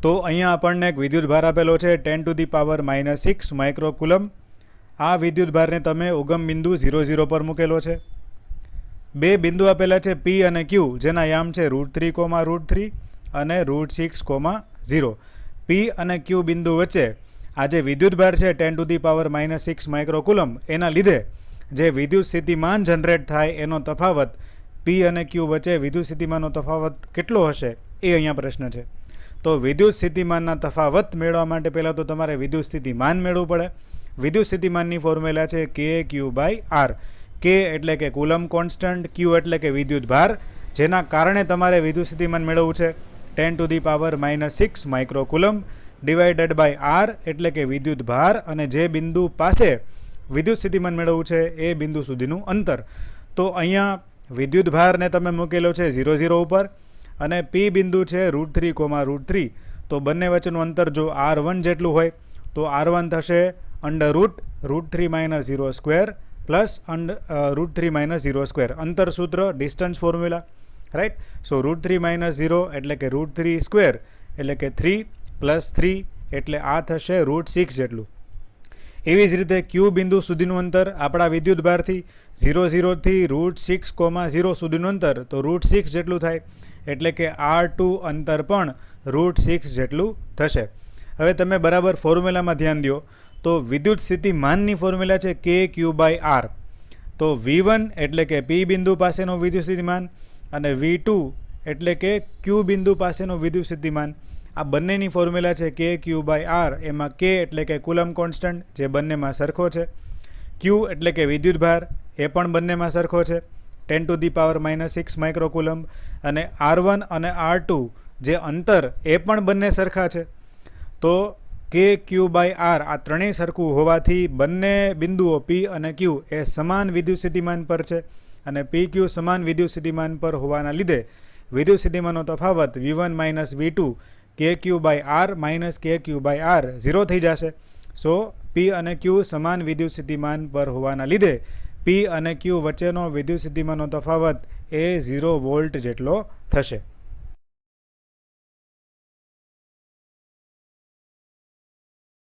તો અહીંયા આપણને એક વિદ્યુતભાર આપેલો છે 10⁻⁻6 માઇક્રોકુલમ. આ વિદ્યુતભારને તમે ઉગમ બિંદુ 0,0 પર મૂકેલો છે. બે બિંદુ આપેલા છે P અને Q, જેના યામ છે √3, અને √6, P અને Q બિંદુ વચ્ચે આ જે વિદ્યુતભાર છે 10⁻⁻6 માઇક્રોકુલમ, એના લીધે જે વિદ્યુત સ્થિતિમાન જનરેટ થાય એનો તફાવત P અને Q વચ્ચે વિદ્યુત સ્થિતિમાનનો તફાવત કેટલો હશે એ અહીંયા પ્રશ્ન છે. તો વિદ્યુત સ્થિતિમાનના તફાવત મેળવવા માટે પહેલાં તો તમારે વિદ્યુત સ્થિતિમાન મેળવવું પડે. વિદ્યુત સ્થિતિમાનની ફોર્મ્યુલા છે KQ/R. K એટલે કે કુલમ કોન્સ્ટન્ટ, Q એટલે કે વિદ્યુતભાર, જેના કારણે તમારે વિદ્યુત સ્થિતિમાન મેળવવું છે 10⁻⁻6 માઇક્રોકુલમ ડિવાઇડેડ બાય R એટલે કે વિદ્યુતભાર, અને જે બિંદુ પાસે વિદ્યુત સ્થિતિમાન મેળવવું છે એ બિંદુ સુધીનું અંતર. તો અહીંયા વિદ્યુતભારને તમે મૂકેલો છે 0,0 ઉપર, અને P બિંદુ છે √3, તો બંને વચ્ચેનું અંતર જો R1 જેટલું હોય તો R1 થશે √√3 - 0² પ્લસ √3 - 0². અંતર સૂત્ર, ડિસ્ટન્સ ફોર્મ્યુલા, રાઈટ. સો √3 - 0 એટલે કે √3² એટલે કે 3 + 3 એટલે આ થશે √6 જેટલું. એવી જ રીતે Q બિંદુ સુધીનું અંતર આપણા વિદ્યુતભારથી 0,0 થી √6, સુધીનું અંતર તો √6 જેટલું થાય, એટલે કે R2 અંતર પણ √6 જેટલું થશે. હવે તમે બરાબર ફોર્મ્યુલામાં ધ્યાન દો તો વિદ્યુત સ્થિતિમાનની ફોર્મ્યુલા છે KQ/R. તો V1 એટલે કે P બિંદુ પાસેનું વિદ્યુત સ્થિતિમાન, અને V2 એટલે કે Q બિંદુ પાસેનું વિદ્યુત સ્થિતિમાન. આ બંનેની ફોર્મ્યુલા છે KQ/R. એમાં K એટલે કે કુલમ કોન્સ્ટન્ટ, જે બંનેમાં સરખો છે. Q એટલે કે વિદ્યુતભાર, એ પણ બંનેમાં સરખો છે 10⁻⁻6 માઇક્રોકુલમ, અને R1 અને R2 જે અંતર એ પણ બંને સરખા છે. તો KQ/R આ ત્રણેય સરખું હોવાથી બંને બિંદુઓ P અને Q એ સમાન વિદ્યુત સ્થિતિમાન પર છે, અને PQ સમાન વિદ્યુત સ્થિતિમાન પર હોવાના લીધે વિદ્યુત સ્થિતિમાનનો તફાવત V1 - V2 KQ/R - KQ/R 0 થઈ જશે. સો P અને Q સમાન વિદ્યુત સ્થિતિમાન પર હોવાના લીધે P અને Q વચ્ચેનો વિદ્યુત સ્થિતિમાનનો તફાવત એ 0 વોલ્ટ જેટલો થશે.